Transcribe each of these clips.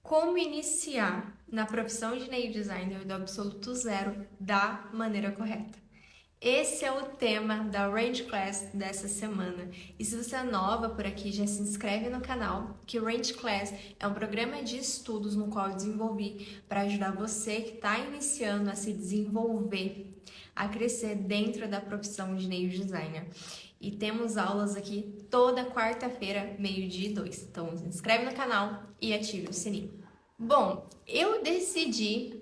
Como iniciar na profissão de nail designer do absoluto zero da maneira correta? Esse é o tema da Range Class dessa semana. E se você é nova por aqui, já se inscreve no canal, que o Range Class é um programa de estudos no qual eu desenvolvi para ajudar você que está iniciando a se desenvolver, a crescer dentro da profissão de nail designer. E temos aulas aqui toda quarta-feira, meio-dia e 2. Então, se inscreve no canal e ative o sininho. Bom, eu decidi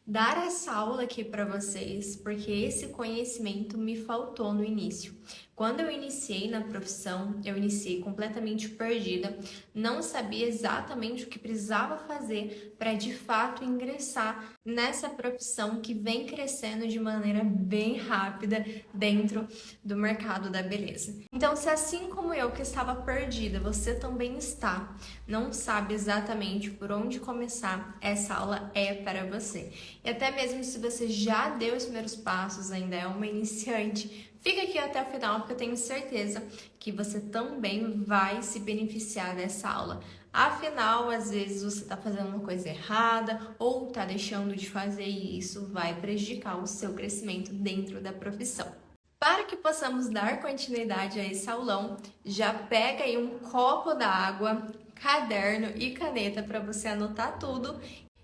dar essa aula aqui para vocês porque esse conhecimento me faltou no início. Quando eu iniciei na profissão, eu iniciei completamente perdida, não sabia exatamente o que precisava fazer para de fato ingressar nessa profissão que vem crescendo de maneira bem rápida dentro do mercado da beleza. Então, se assim como eu que estava perdida, você também está, não sabe exatamente por onde começar, essa aula é para você. E até mesmo se você já deu os primeiros passos, ainda é uma iniciante, fica aqui até o final porque eu tenho certeza que você também vai se beneficiar dessa aula. Afinal, às vezes você está fazendo uma coisa errada ou está deixando de fazer e isso vai prejudicar o seu crescimento dentro da profissão. Para que possamos dar continuidade a esse aulão, já pega aí um copo d'água, caderno e caneta para você anotar tudo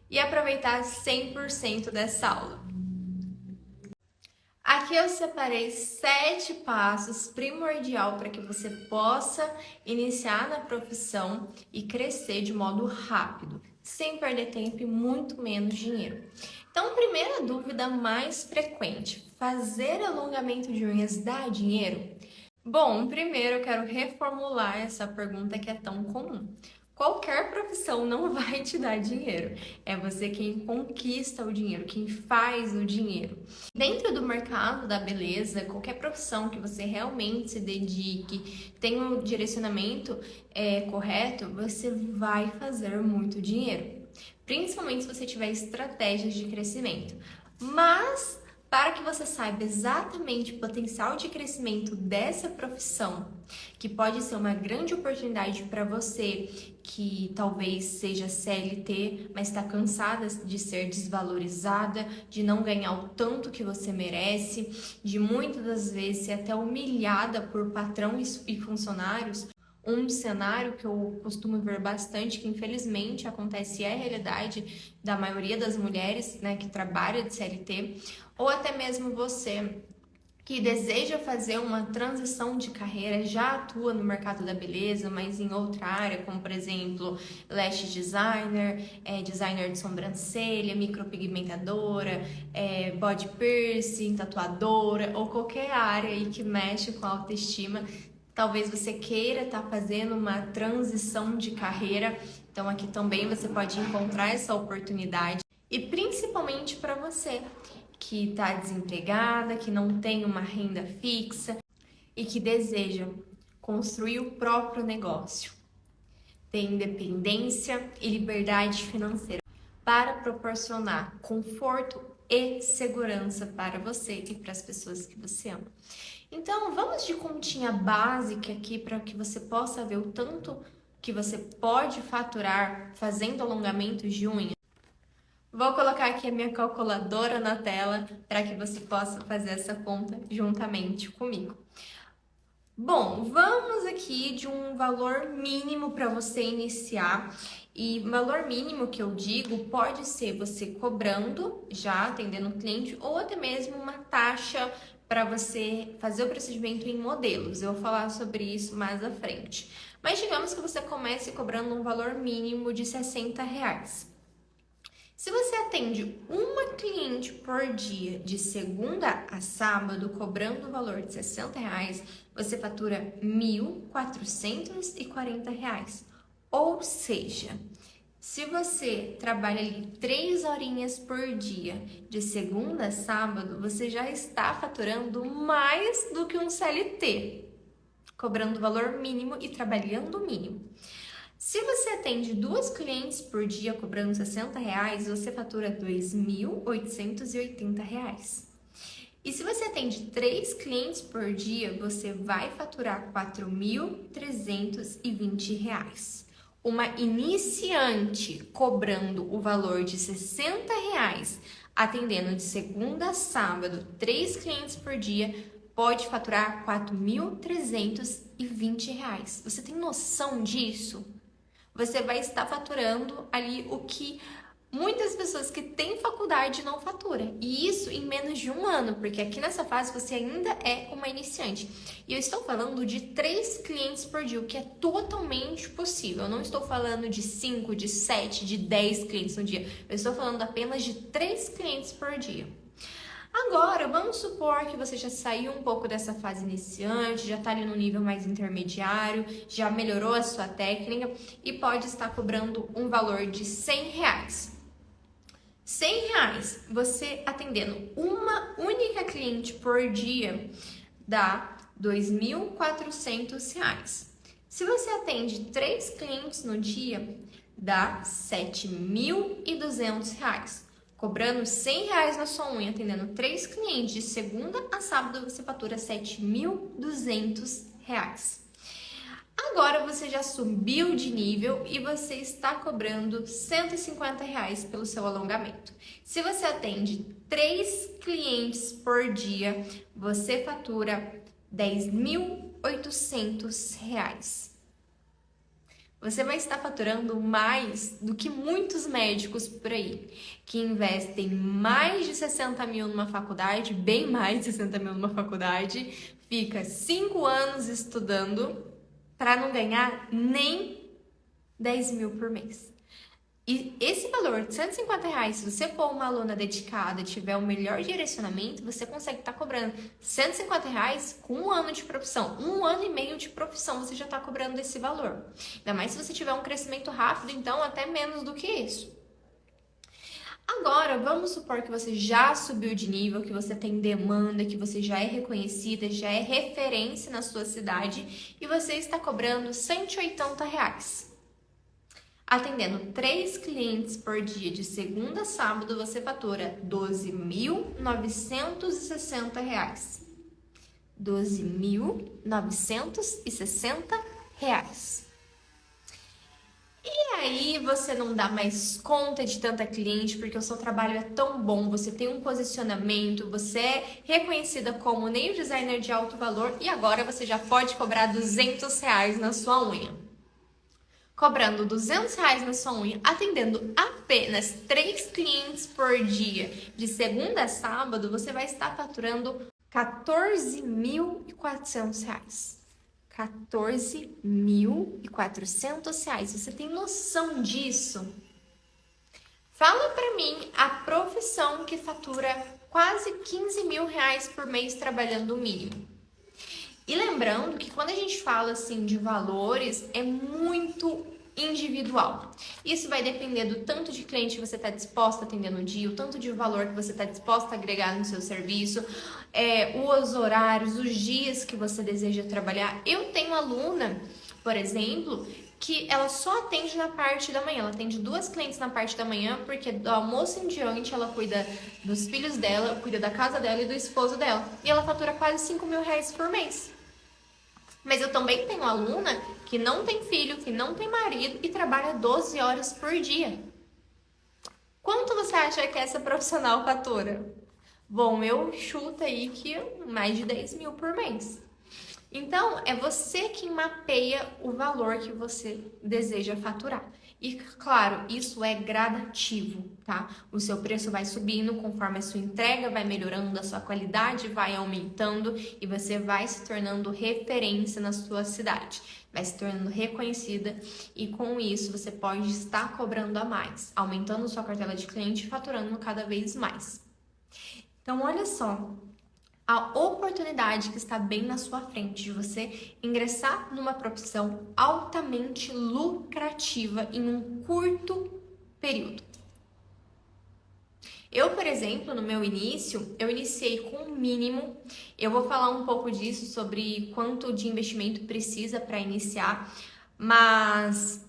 e aproveitar 100% dessa aula. Aqui eu separei 7 passos primordial para que você possa iniciar na profissão e crescer de modo rápido, sem perder tempo e muito menos dinheiro. Então, primeira dúvida mais frequente: fazer alongamento de unhas dá dinheiro? Bom, primeiro eu quero reformular essa pergunta que é tão comum. Qualquer profissão não vai te dar dinheiro. É você quem conquista o dinheiro, quem faz o dinheiro. Dentro do mercado da beleza, qualquer profissão que você realmente se dedique, tenha um direcionamento correto, você vai fazer muito dinheiro. Principalmente se você tiver estratégias de crescimento. Mas, para que você saiba exatamente o potencial de crescimento dessa profissão, que pode ser uma grande oportunidade para você que talvez seja CLT, mas está cansada de ser desvalorizada, de não ganhar o tanto que você merece, de muitas das vezes ser até humilhada por patrão e funcionários. Um cenário que eu costumo ver bastante, que infelizmente acontece e é a realidade da maioria das mulheres, né, que trabalha de CLT, ou até mesmo você que deseja fazer uma transição de carreira, já atua no mercado da beleza, mas em outra área, como por exemplo, lash designer, designer de sobrancelha, micropigmentadora, body piercing, tatuadora, ou qualquer área aí que mexe com a autoestima. Talvez você queira estar fazendo uma transição de carreira, então aqui também você pode encontrar essa oportunidade. E principalmente para você que está desempregada, que não tem uma renda fixa e que deseja construir o próprio negócio, ter independência e liberdade financeira para proporcionar conforto e segurança para você e para as pessoas que você ama. Então, vamos de continha básica aqui para que você possa ver o tanto que você pode faturar fazendo alongamentos de unha. Vou colocar aqui a minha calculadora na tela para que você possa fazer essa conta juntamente comigo. Bom, vamos aqui de um valor mínimo para você iniciar. E valor mínimo que eu digo pode ser você cobrando, já atendendo o cliente, ou até mesmo uma taxa para você fazer o procedimento em modelos. Eu vou falar sobre isso mais à frente. Mas digamos que você comece cobrando um valor mínimo de R$60. Se você atende uma cliente por dia, de segunda a sábado, cobrando o valor de R$60, você fatura R$1.440. Ou seja, se você trabalha ali 3 horinhas por dia, de segunda a sábado, você já está faturando mais do que um CLT, cobrando o valor mínimo e trabalhando o mínimo. Se você atende 2 clientes por dia cobrando R$60, você fatura R$2.880. E se você atende 3 clientes por dia, você vai faturar R$4.320. uma iniciante cobrando o valor de R$60, atendendo de segunda a sábado, 3 clientes por dia, pode faturar R$4.320. Você tem noção disso? Você vai estar faturando ali o que muitas pessoas que têm faculdade não faturam. E isso em menos de um ano, porque aqui nessa fase você ainda é uma iniciante. E eu estou falando de 3 clientes por dia, o que é totalmente possível. Eu não estou falando de 5, de 7, de 10 clientes no dia. Eu estou falando apenas de 3 clientes por dia. Agora, vamos supor que você já saiu um pouco dessa fase iniciante, já está ali no nível mais intermediário, já melhorou a sua técnica e pode estar cobrando um valor de R$100. R$100, você atendendo uma única cliente por dia, dá R$2.400. Se você atende 3 clientes no dia, dá R$7.200. Cobrando R$100 na sua unha, atendendo 3 clientes de segunda a sábado, você fatura R$7.200. Agora você já subiu de nível e você está cobrando R$150 pelo seu alongamento. Se você atende 3 clientes por dia, você fatura R$10.800. Você vai estar faturando mais do que muitos médicos por aí, que investem mais de 60 mil numa faculdade, bem mais de 60 mil numa faculdade, fica 5 anos estudando para não ganhar nem 10 mil por mês. E esse valor de R$150, se você for uma aluna dedicada, tiver o melhor direcionamento, você consegue estar cobrando R$150 com 1 ano de profissão. 1 ano e meio de profissão você já está cobrando esse valor. Ainda mais se você tiver um crescimento rápido, então até menos do que isso. Agora, vamos supor que você já subiu de nível, que você tem demanda, que você já é reconhecida, já é referência na sua cidade e você está cobrando R$180. Atendendo 3 clientes por dia de segunda a sábado, você fatura R$12.960. R$12.960. E aí você não dá mais conta de tanta cliente, porque o seu trabalho é tão bom, você tem um posicionamento, você é reconhecida como nail designer de alto valor e agora você já pode cobrar R$200 na sua unha. Cobrando R$200 na sua unha, atendendo apenas 3 clientes por dia, de segunda a sábado, você vai estar faturando R$14.400. R$14.400. Você tem noção disso? Fala pra mim a profissão que fatura quase R$15 mil por mês trabalhando o mínimo. E lembrando que quando a gente fala assim de valores, é muito individual. Isso vai depender do tanto de cliente que você está disposta a atender no dia, o tanto de valor que você está disposta a agregar no seu serviço, os horários, os dias que você deseja trabalhar. Eu tenho aluna, por exemplo, que ela só atende na parte da manhã. Ela atende 2 clientes na parte da manhã, porque do almoço em diante ela cuida dos filhos dela, cuida da casa dela e do esposo dela. E ela fatura quase R$5 mil por mês. Mas eu também tenho aluna que não tem filho, que não tem marido e trabalha 12 horas por dia. Quanto você acha que essa profissional fatura? Bom, eu chuto aí que mais de 10 mil por mês. Então, é você quem mapeia o valor que você deseja faturar. E, claro, isso é gradativo, tá? O seu preço vai subindo conforme a sua entrega vai melhorando, a sua qualidade vai aumentando e você vai se tornando referência na sua cidade. Vai se tornando reconhecida e, com isso, você pode estar cobrando a mais, aumentando sua cartela de cliente e faturando cada vez mais. Então, olha só a oportunidade que está bem na sua frente de você ingressar numa profissão altamente lucrativa em um curto período. Eu, por exemplo, no meu início, eu iniciei com o mínimo. Eu vou falar um pouco disso, sobre quanto de investimento precisa para iniciar, mas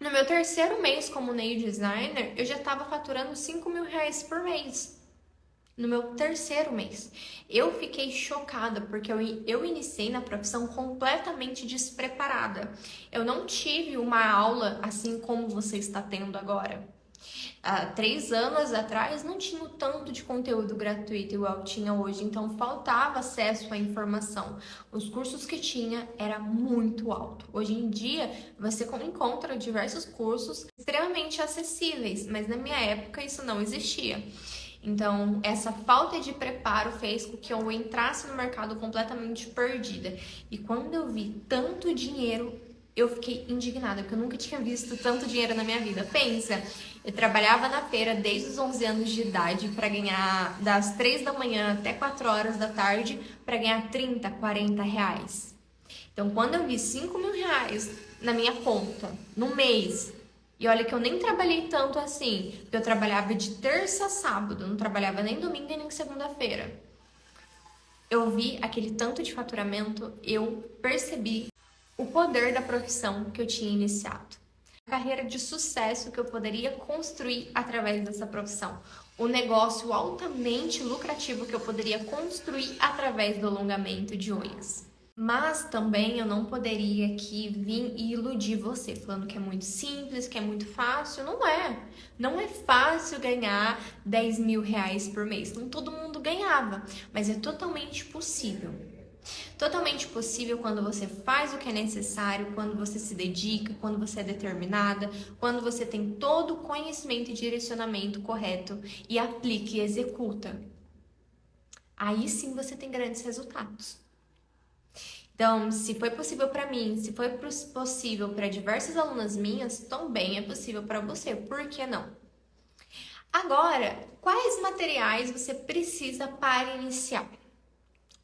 no meu 3º mês como nail designer, eu já estava faturando R$5 mil por mês. no meu terceiro mês. Eu fiquei chocada porque eu iniciei na profissão completamente despreparada. Eu não tive uma aula assim como você está tendo agora. Há 3 anos atrás não tinha o tanto de conteúdo gratuito igual tinha hoje, então faltava acesso à informação. Os cursos que tinha era muito alto. Hoje em dia você encontra diversos cursos extremamente acessíveis, mas na minha época isso não existia. Então, essa falta de preparo fez com que eu entrasse no mercado completamente perdida. E quando eu vi tanto dinheiro, eu fiquei indignada, porque eu nunca tinha visto tanto dinheiro na minha vida. Pensa, eu trabalhava na feira desde os 11 anos de idade para ganhar das 3 da manhã até 4 horas da tarde para ganhar 30, 40 reais. Então, quando eu vi 5 mil reais na minha conta, no mês, e olha que eu nem trabalhei tanto assim, porque eu trabalhava de terça a sábado, não trabalhava nem domingo e nem segunda-feira. Eu vi aquele tanto de faturamento, eu percebi o poder da profissão que eu tinha iniciado. A carreira de sucesso que eu poderia construir através dessa profissão. O negócio altamente lucrativo que eu poderia construir através do alongamento de unhas. Mas também eu não poderia aqui vir e iludir você, falando que é muito simples, que é muito fácil. Não é. Não é fácil ganhar 10 mil reais por mês. Não todo mundo ganhava, mas é totalmente possível. Totalmente possível quando você faz o que é necessário, quando você se dedica, quando você é determinada, quando você tem todo o conhecimento e direcionamento correto e aplica e executa. Aí sim você tem grandes resultados. Então, se foi possível para mim, se foi possível para diversas alunas minhas, também é possível para você. Por que não? Agora, quais materiais você precisa para iniciar?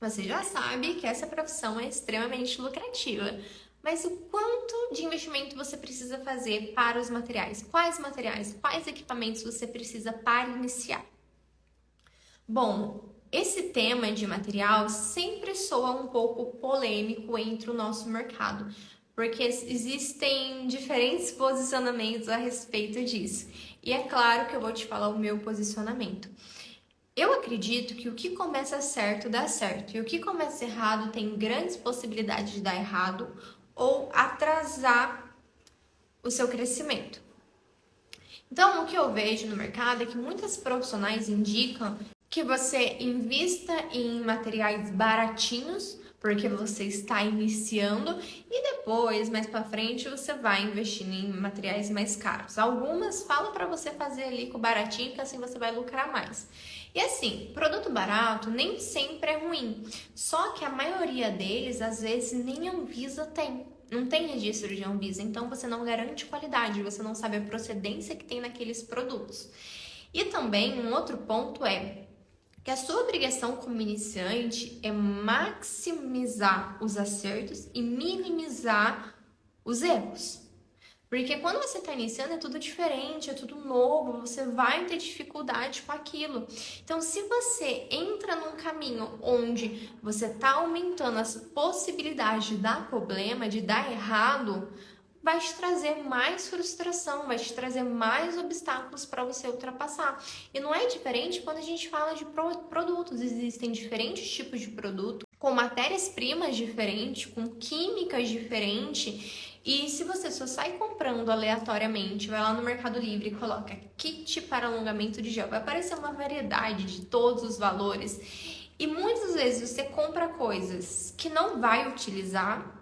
Você já sabe que essa profissão é extremamente lucrativa, mas o quanto de investimento você precisa fazer para os materiais? Quais equipamentos você precisa para iniciar? Bom, esse tema de material sempre soa um pouco polêmico entre o nosso mercado, porque existem diferentes posicionamentos a respeito disso. E é claro que eu vou te falar o meu posicionamento. Eu acredito que o que começa certo dá certo, e o que começa errado tem grandes possibilidades de dar errado ou atrasar o seu crescimento. Então, o que eu vejo no mercado é que muitas profissionais indicam que você invista em materiais baratinhos, porque você está iniciando, e depois, mais para frente, você vai investir em materiais mais caros. Algumas falam para você fazer ali com baratinho, que assim você vai lucrar mais. E assim, produto barato nem sempre é ruim, só que a maioria deles, às vezes, nem Anvisa tem. Não tem registro de Anvisa, então você não garante qualidade, você não sabe a procedência que tem naqueles produtos. E também um outro ponto é que a sua obrigação como iniciante é maximizar os acertos e minimizar os erros. Porque quando você está iniciando é tudo diferente, é tudo novo, você vai ter dificuldade com aquilo. Então, se você entra num caminho onde você está aumentando as possibilidades de dar problema, de dar errado, vai te trazer mais frustração, vai te trazer mais obstáculos para você ultrapassar. E não é diferente quando a gente fala de produtos. Existem diferentes tipos de produto, com matérias-primas diferentes, com químicas diferentes. E se você só sai comprando aleatoriamente, vai lá no Mercado Livre e coloca kit para alongamento de gel, vai aparecer uma variedade de todos os valores. E muitas vezes você compra coisas que não vai utilizar,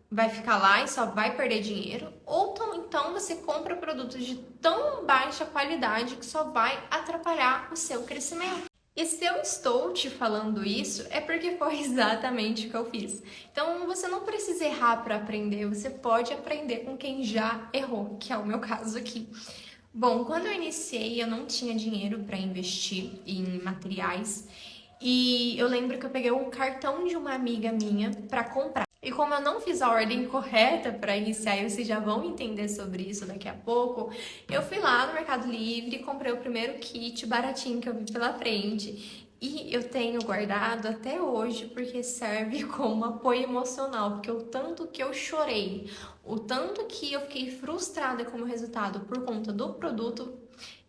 vai ficar lá e só vai perder dinheiro, ou então você compra produtos de tão baixa qualidade que só vai atrapalhar o seu crescimento. E se eu estou te falando isso, é porque foi exatamente o que eu fiz. Então, você não precisa errar para aprender, você pode aprender com quem já errou, que é o meu caso aqui. Bom, quando eu iniciei, eu não tinha dinheiro para investir em materiais, e eu lembro que eu peguei o cartão de uma amiga minha para comprar. E como eu não fiz a ordem correta para iniciar, e vocês já vão entender sobre isso daqui a pouco, eu fui lá no Mercado Livre e comprei o primeiro kit baratinho que eu vi pela frente. E eu tenho guardado até hoje porque serve como apoio emocional, porque o tanto que eu chorei, o tanto que eu fiquei frustrada com o resultado por conta do produto,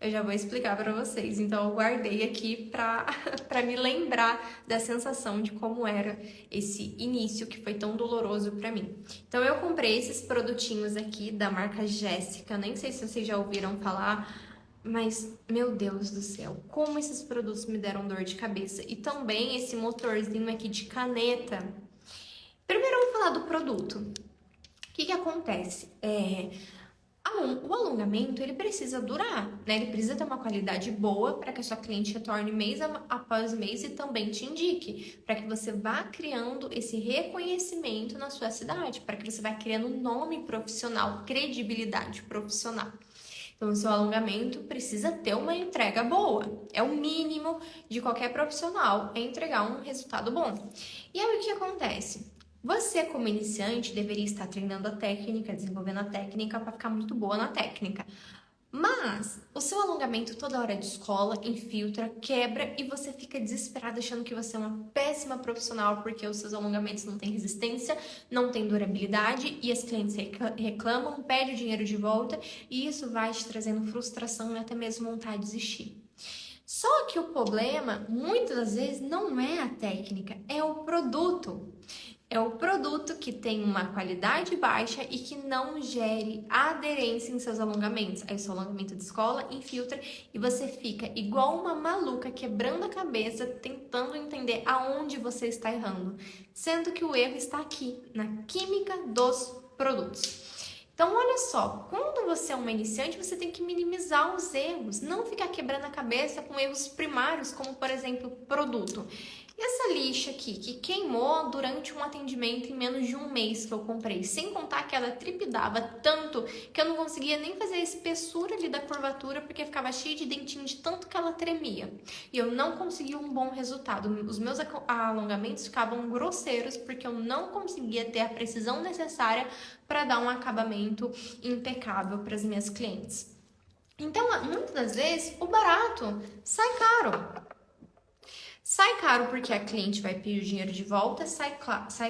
eu já vou explicar para vocês. Então eu guardei aqui para me lembrar da sensação de como era esse início que foi tão doloroso para mim. Então eu comprei esses produtinhos aqui da marca Jéssica, nem sei se vocês já ouviram falar. Mas, meu Deus do céu, como esses produtos me deram dor de cabeça. E também esse motorzinho aqui de caneta. Primeiro, vamos falar do produto. O que acontece? O alongamento, ele precisa durar, né? Ele precisa ter uma qualidade boa para que a sua cliente retorne mês após mês e também te indique, para que você vá criando esse reconhecimento na sua cidade, para que você vá criando nome profissional, credibilidade profissional. Então, o seu alongamento precisa ter uma entrega boa. É o mínimo de qualquer profissional, é entregar um resultado bom. E aí, o que acontece? Você, como iniciante, deveria estar treinando a técnica, desenvolvendo a técnica para ficar muito boa na técnica. Mas o seu alongamento toda hora de escola infiltra, quebra e você fica desesperado achando que você é uma péssima profissional porque os seus alongamentos não têm resistência, não têm durabilidade e as clientes reclamam, pedem o dinheiro de volta e isso vai te trazendo frustração e até mesmo vontade de desistir. Só que o problema, muitas das vezes, não é a técnica, é o produto. É o produto que tem uma qualidade baixa e que não gere aderência em seus alongamentos. Aí o seu alongamento de escola infiltra e você fica igual uma maluca quebrando a cabeça, tentando entender aonde você está errando. Sendo que o erro está aqui, na química dos produtos. Então, olha só, quando você é uma iniciante, você tem que minimizar os erros, não ficar quebrando a cabeça com erros primários, como, por exemplo, produto. E essa lixa aqui, que queimou durante um atendimento em menos de um mês que eu comprei, sem contar que ela tripidava tanto que eu não conseguia nem fazer a espessura ali da curvatura, porque ficava cheia de dentinho de tanto que ela tremia. E eu não conseguia um bom resultado. Os meus alongamentos ficavam grosseiros, porque eu não conseguia ter a precisão necessária para dar um acabamento impecável para as minhas clientes. Então, muitas das vezes, o barato sai caro. Sai caro porque a cliente vai pedir o dinheiro de volta, sai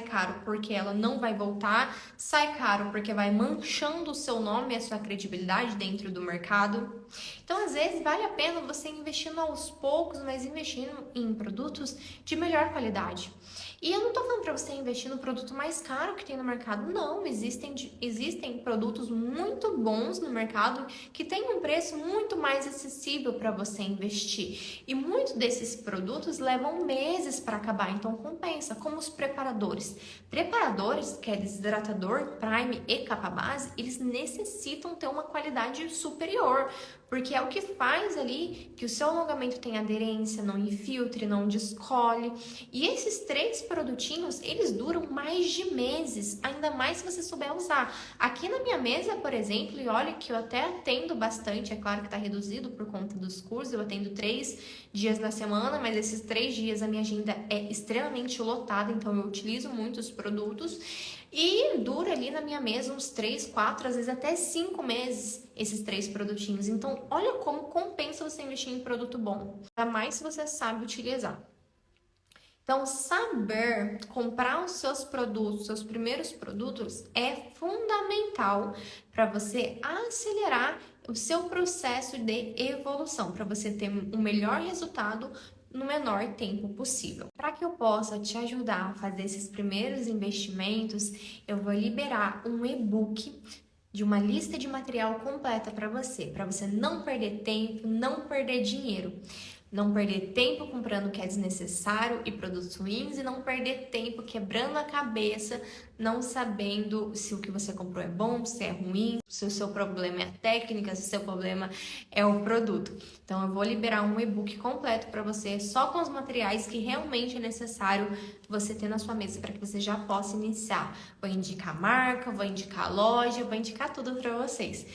caro porque ela não vai voltar, sai caro porque vai manchando o seu nome e a sua credibilidade dentro do mercado. Então, às vezes, vale a pena você investindo aos poucos, mas investindo em produtos de melhor qualidade. E eu não tô falando para você investir no produto mais caro que tem no mercado, não. Existem produtos muito bons no mercado que têm um preço muito mais acessível para você investir. E muitos desses produtos levam meses para acabar, então compensa, como os preparadores. Preparadores, que é desidratador, prime e capa base, eles necessitam ter uma qualidade superior, porque é o que faz ali que o seu alongamento tenha aderência, não infiltre, não descole. E esses três produtinhos, eles duram mais de meses, ainda mais se você souber usar. Aqui na minha mesa, por exemplo, e olha que eu até atendo bastante, é claro que está reduzido por conta dos cursos, eu atendo 3 dias na semana, mas esses 3 dias a minha agenda é extremamente lotada, então eu utilizo muitos produtos. E dura ali na minha mesa uns 3, 4, às vezes até 5 meses esses 3 produtinhos. Então, olha como compensa você investir em produto bom. Ainda mais se você sabe utilizar. Então, saber comprar os seus produtos, seus primeiros produtos, é fundamental para você acelerar o seu processo de evolução, para você ter um melhor resultado no menor tempo possível. Para que eu possa te ajudar a fazer esses primeiros investimentos, eu vou liberar um e-book de uma lista de material completa para você não perder tempo, não perder dinheiro. Não perder tempo comprando o que é desnecessário e produtos ruins e não perder tempo quebrando a cabeça, não sabendo se o que você comprou é bom, se é ruim, se o seu problema é a técnica, se o seu problema é o produto. Então eu vou liberar um e-book completo para você, só com os materiais que realmente é necessário você ter na sua mesa para que você já possa iniciar. Vou indicar a marca, vou indicar a loja, vou indicar tudo para vocês.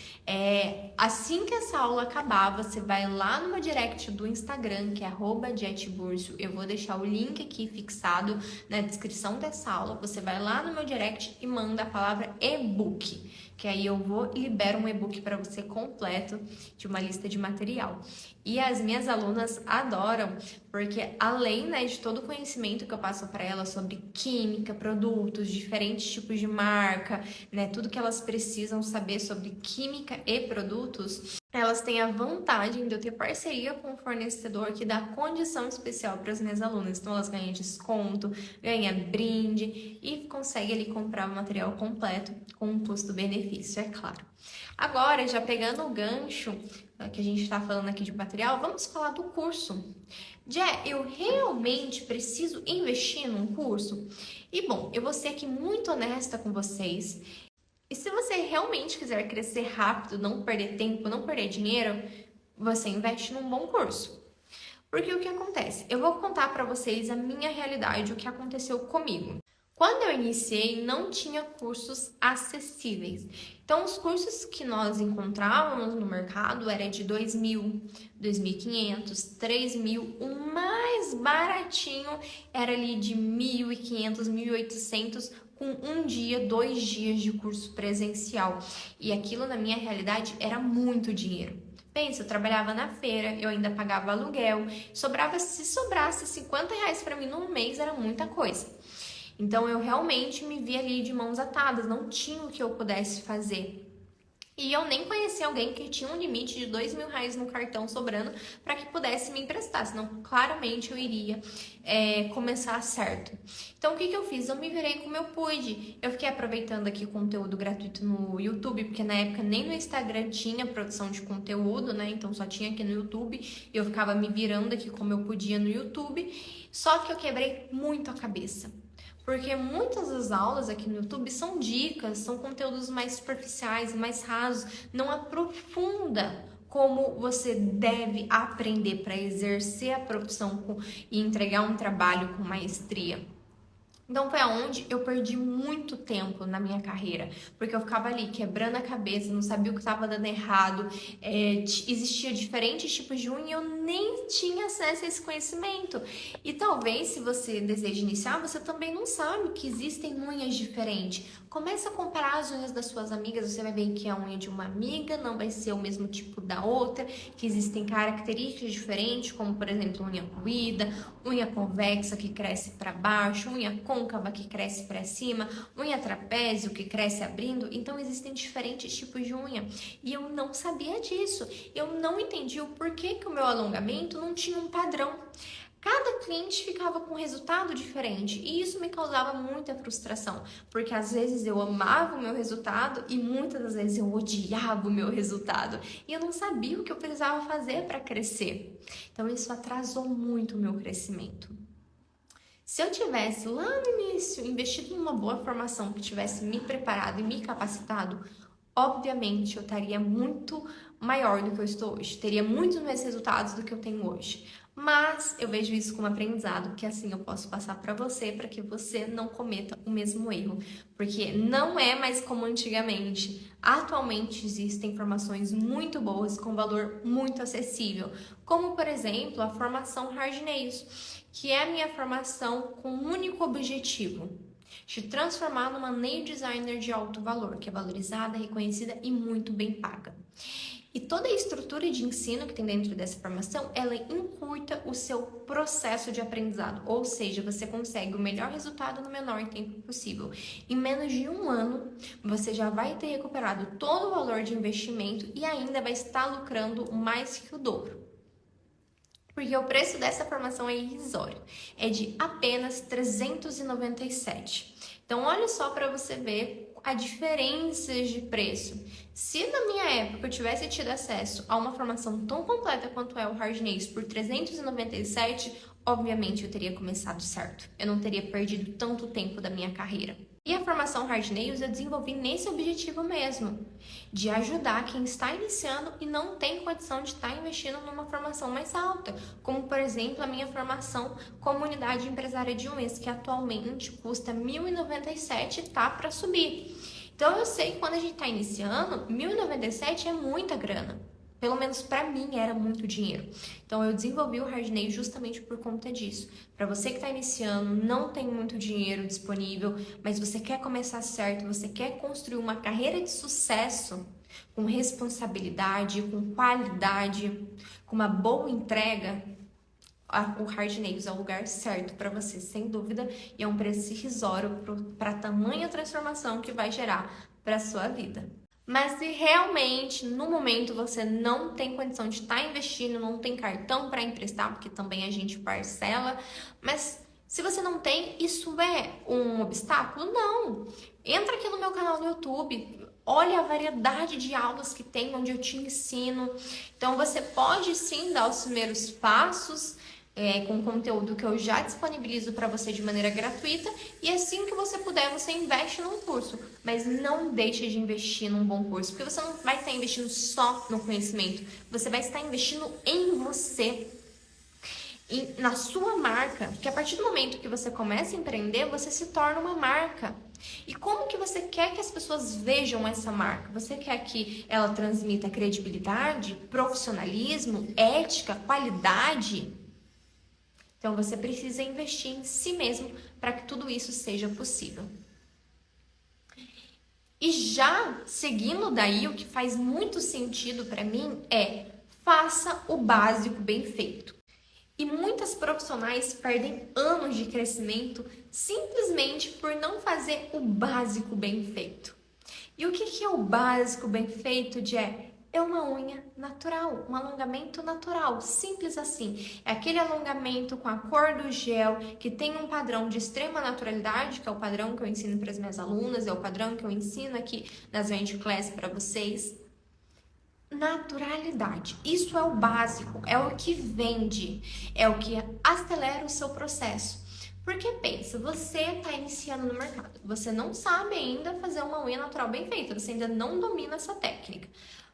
Assim que essa aula acabar, você vai lá no meu direct do Instagram, que é @jetburso. Eu vou deixar o link aqui fixado na descrição dessa aula. Você vai lá no meu direct e manda a palavra e-book, que aí eu vou e libero um e-book para você completo de uma lista de material. E as minhas alunas adoram, porque além, né, de todo o conhecimento que eu passo para elas sobre química, produtos, diferentes tipos de marca, né, tudo que elas precisam saber sobre química e produtos, elas têm a vantagem de eu ter parceria com um fornecedor que dá condição especial para as minhas alunas. Então elas ganham desconto, ganham brinde e conseguem ali comprar o material completo com um custo-benefício, é claro. Agora, já pegando o gancho que a gente está falando aqui de material, vamos falar do curso. Eu realmente preciso investir num curso? E bom, eu vou ser aqui muito honesta com vocês. E se você realmente quiser crescer rápido, não perder tempo, não perder dinheiro, você investe num bom curso. Porque o que acontece? Eu vou contar para vocês a minha realidade, o que aconteceu comigo. Quando eu iniciei, não tinha cursos acessíveis. Então, os cursos que nós encontrávamos no mercado era de 2.000, 2.500, 3.000. O mais baratinho era ali de 1.500, 1.800, com 1 dia, 2 dias de curso presencial. E aquilo, na minha realidade, era muito dinheiro. Pensa, eu trabalhava na feira, eu ainda pagava aluguel, se sobrasse R$ 50 para mim no mês, era muita coisa. Então, eu realmente me vi ali de mãos atadas, não tinha o que eu pudesse fazer. E eu nem conhecia alguém que tinha um limite de R$ 2.000 no cartão sobrando para que pudesse me emprestar, senão claramente eu iria começar certo. Então, o que eu fiz? Eu me virei como eu pude. Eu fiquei aproveitando aqui conteúdo gratuito no YouTube, porque na época nem no Instagram tinha produção de conteúdo, né? Então, só tinha aqui no YouTube. E eu ficava me virando aqui como eu podia no YouTube. Só que eu quebrei muito a cabeça. Porque muitas das aulas aqui no YouTube são dicas, são conteúdos mais superficiais, mais rasos, não aprofunda como você deve aprender para exercer a profissão e entregar um trabalho com maestria. Então foi aonde eu perdi muito tempo na minha carreira, porque eu ficava ali quebrando a cabeça, não sabia o que estava dando errado, existia diferentes tipos de unha e eu nem tinha acesso a esse conhecimento. E talvez, se você deseja iniciar, você também não sabe que existem unhas diferentes. Começa a comparar as unhas das suas amigas, você vai ver que a unha de uma amiga não vai ser o mesmo tipo da outra, que existem características diferentes, como por exemplo, unha ruída, unha convexa que cresce para baixo, unha côncava que cresce para cima, unha trapézio que cresce abrindo. Então existem diferentes tipos de unha e eu não sabia disso. Eu não entendi o porquê que o meu alongamento não tinha um padrão. Cada cliente ficava com um resultado diferente e isso me causava muita frustração, porque às vezes eu amava o meu resultado e muitas das vezes eu odiava o meu resultado e eu não sabia o que eu precisava fazer para crescer. Então isso atrasou muito o meu crescimento. Se eu tivesse lá no início investido numa boa formação, que tivesse me preparado e me capacitado, obviamente eu estaria muito maior do que eu estou hoje, teria muito mais resultados do que eu tenho hoje. Mas eu vejo isso como aprendizado, que assim eu posso passar para você, para que você não cometa o mesmo erro. Porque não é mais como antigamente. Atualmente existem formações muito boas, com valor muito acessível. Como, por exemplo, a formação Hard Nails, que é a minha formação com um único objetivo: te transformar numa nail designer de alto valor, que é valorizada, reconhecida e muito bem paga. E toda a estrutura de ensino que tem dentro dessa formação, ela encurta o seu processo de aprendizado, ou seja, você consegue o melhor resultado no menor tempo possível. Em menos de 1 ano, você já vai ter recuperado todo o valor de investimento e ainda vai estar lucrando mais que o dobro. Porque o preço dessa formação é irrisório, é de apenas R$ 397. Então, olha só para você ver a diferença de preço. Se na minha época eu tivesse tido acesso a uma formação tão completa quanto é o Hard Nails por R$ 397, obviamente eu teria começado certo. Eu não teria perdido tanto tempo da minha carreira. E a formação Hard Nails eu desenvolvi nesse objetivo mesmo, de ajudar quem está iniciando e não tem condição de estar investindo numa formação mais alta, como por exemplo a minha formação Comunidade Empresária de Unhas, que atualmente custa R$ 1.097 e tá para subir. Então eu sei que quando a gente está iniciando, R$ 1.097 é muita grana. Pelo menos para mim era muito dinheiro. Então eu desenvolvi o hard nail justamente por conta disso. Para você que está iniciando, não tem muito dinheiro disponível, mas você quer começar certo, você quer construir uma carreira de sucesso com responsabilidade, com qualidade, com uma boa entrega, o hard nails é o lugar certo para você, sem dúvida, e é um preço irrisório para a tamanha transformação que vai gerar para sua vida. Mas se realmente no momento você não tem condição de estar investindo, não tem cartão para emprestar, porque também a gente parcela, mas se você não tem, isso é um obstáculo? Não. Entra aqui no meu canal no YouTube, olha a variedade de aulas que tem, onde eu te ensino. Então você pode sim dar os primeiros passos, com conteúdo que eu já disponibilizo para você de maneira gratuita, e assim que você puder, você investe num curso, mas não deixe de investir num bom curso, porque você não vai estar investindo só no conhecimento, você vai estar investindo em você, na sua marca, porque a partir do momento que você começa a empreender, você se torna uma marca. E como que você quer que as pessoas vejam essa marca? Você quer que ela transmita credibilidade, profissionalismo, ética, qualidade? Então, você precisa investir em si mesmo para que tudo isso seja possível. E já seguindo daí, o que faz muito sentido para mim é faça o básico bem feito. E muitas profissionais perdem anos de crescimento simplesmente por não fazer o básico bem feito. E o que é o básico bem feito, Jé? É uma unha natural, um alongamento natural, simples assim. É aquele alongamento com a cor do gel, que tem um padrão de extrema naturalidade, que é o padrão que eu ensino para as minhas alunas, é o padrão que eu ensino aqui nas Vend Class para vocês. Naturalidade, isso é o básico, é o que vende, é o que acelera o seu processo. Porque pensa, você está iniciando no mercado, você não sabe ainda fazer uma unha natural bem feita, você ainda não domina essa técnica.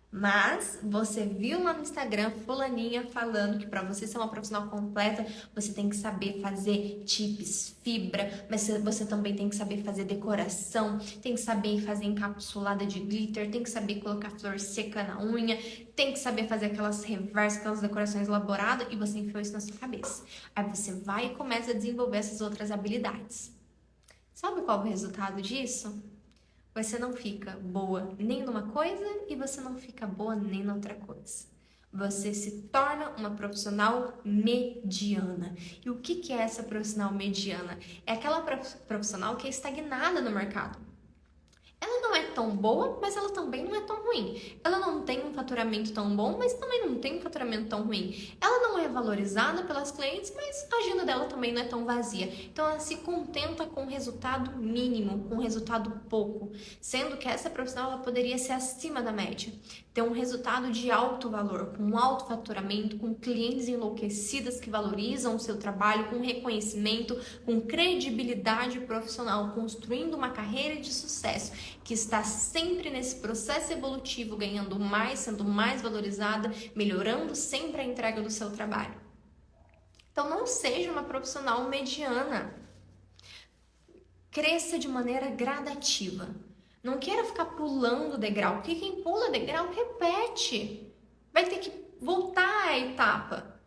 Mas você viu lá no Instagram fulaninha falando que para você ser uma profissional completa, você tem que saber fazer tips, fibra, mas você também tem que saber fazer decoração, tem que saber fazer encapsulada de glitter, tem que saber colocar flor seca na unha, tem que saber fazer aquelas reversos, aquelas decorações elaboradas, e você enfiou isso na sua cabeça. Aí você vai e começa a desenvolver essas outras habilidades. Sabe qual é o resultado disso? Você não fica boa nem numa coisa e você não fica boa nem na outra coisa. Você se torna uma profissional mediana. E o que é essa profissional mediana? É aquela profissional que é estagnada no mercado. Ela não é tão boa, mas ela também não é tão ruim. Ela não tem um faturamento tão bom, mas também não tem um faturamento tão ruim. Ela não é valorizada pelas clientes, mas a agenda dela também não é tão vazia. Então ela se contenta com um resultado mínimo, com um resultado pouco, sendo que essa profissional ela poderia ser acima da média, ter um resultado de alto valor, com um alto faturamento, com clientes enlouquecidas que valorizam o seu trabalho, com reconhecimento, com credibilidade profissional, construindo uma carreira de sucesso, que está sempre nesse processo evolutivo, ganhando mais, sendo mais valorizada, melhorando sempre a entrega do seu trabalho. Então não seja uma profissional mediana. Cresça de maneira gradativa. Não queira ficar pulando degrau, porque quem pula degrau repete. Vai ter que voltar à etapa.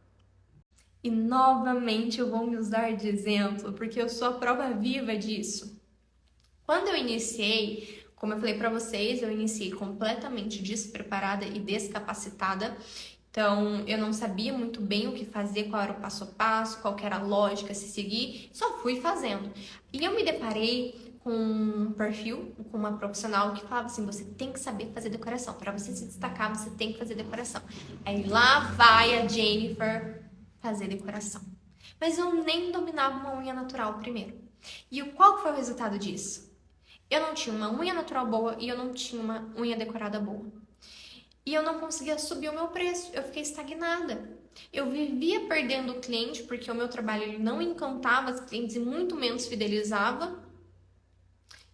E novamente eu vou me usar de exemplo, porque eu sou a prova viva disso. Quando eu iniciei, como eu falei para vocês, eu iniciei completamente despreparada e descapacitada. Então, eu não sabia muito bem o que fazer, qual era o passo a passo, qual era a lógica a se seguir, só fui fazendo. E eu me deparei com um perfil, com uma profissional que falava assim, você tem que saber fazer decoração. Para você se destacar, você tem que fazer decoração. Aí lá vai a Jennifer fazer decoração. Mas eu nem dominava uma unha natural primeiro. E qual foi o resultado disso? Eu não tinha uma unha natural boa e eu não tinha uma unha decorada boa. E eu não conseguia subir o meu preço, eu fiquei estagnada. Eu vivia perdendo o cliente porque o meu trabalho ele não encantava os clientes e muito menos fidelizava.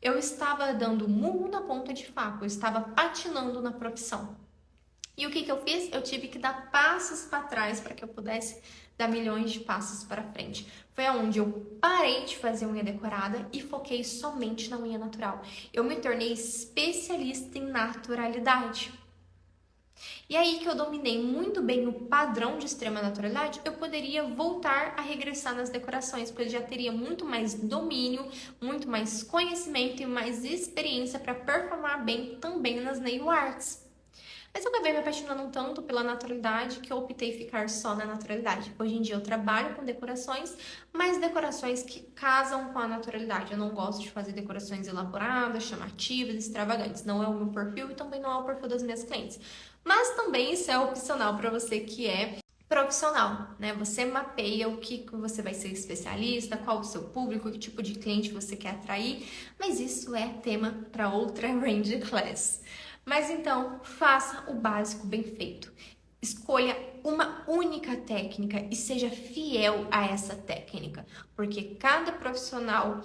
Eu estava dando murro na ponta de faca, eu estava patinando na profissão. E o que eu fiz? Eu tive que dar passos para trás para que eu pudesse dar milhões de passos para frente. Foi onde eu parei de fazer unha decorada e foquei somente na unha natural. Eu me tornei especialista em naturalidade. E aí que eu dominei muito bem o padrão de extrema naturalidade, eu poderia voltar a regressar nas decorações, porque eu já teria muito mais domínio, muito mais conhecimento e mais experiência para performar bem também nas nail arts. Mas eu acabei me apaixonando tanto pela naturalidade que eu optei ficar só na naturalidade. Hoje em dia eu trabalho com decorações, mas decorações que casam com a naturalidade. Eu não gosto de fazer decorações elaboradas, chamativas, extravagantes. Não é o meu perfil e também não é o perfil das minhas clientes. Mas também isso é opcional para você que é profissional, né? Você mapeia o que você vai ser especialista, qual o seu público, que tipo de cliente você quer atrair, mas isso é tema para outra range class. Mas então, faça o básico bem feito. Escolha uma única técnica e seja fiel a essa técnica, porque cada profissional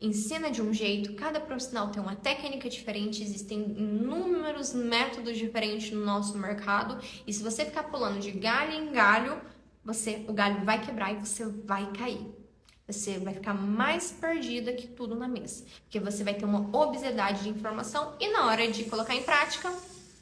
ensina de um jeito, cada profissional tem uma técnica diferente, existem inúmeros métodos diferentes no nosso mercado, e se você ficar pulando de galho em galho, o galho vai quebrar e você vai cair. Você vai ficar mais perdida que tudo na mesa, porque você vai ter uma obesidade de informação e na hora de colocar em prática,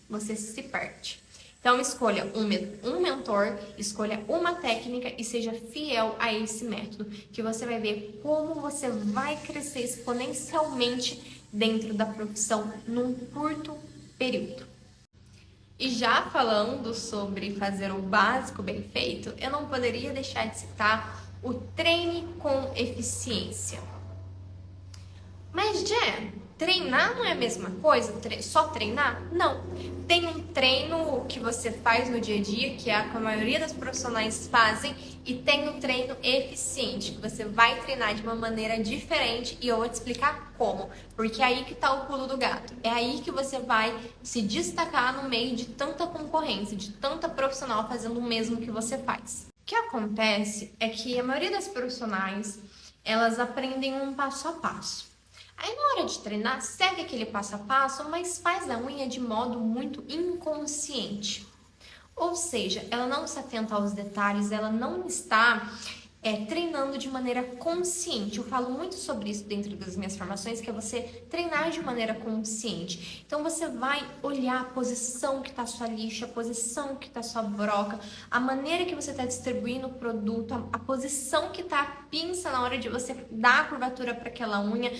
você se perde. Então, escolha um mentor, escolha uma técnica e seja fiel a esse método, que você vai ver como você vai crescer exponencialmente dentro da profissão num curto período. E já falando sobre fazer o básico bem feito, eu não poderia deixar de citar o treine com eficiência. Mas, Jé, treinar não é a mesma coisa? Só treinar? Não. Tem um treino que você faz no dia a dia, que é a que a maioria das profissionais fazem, e tem um treino eficiente, que você vai treinar de uma maneira diferente e eu vou te explicar como. Porque é aí que tá o pulo do gato. É aí que você vai se destacar no meio de tanta concorrência, de tanta profissional fazendo o mesmo que você faz. O que acontece é que a maioria das profissionais, elas aprendem um passo a passo. Aí na hora de treinar, segue aquele passo a passo, mas faz a unha de modo muito inconsciente. Ou seja, ela não se atenta aos detalhes, ela não está treinando de maneira consciente. Eu falo muito sobre isso dentro das minhas formações, que é você treinar de maneira consciente. Então você vai olhar a posição que está sua lixa, a posição que está sua broca, a maneira que você está distribuindo o produto, a posição que está a pinça na hora de você dar a curvatura para aquela unha,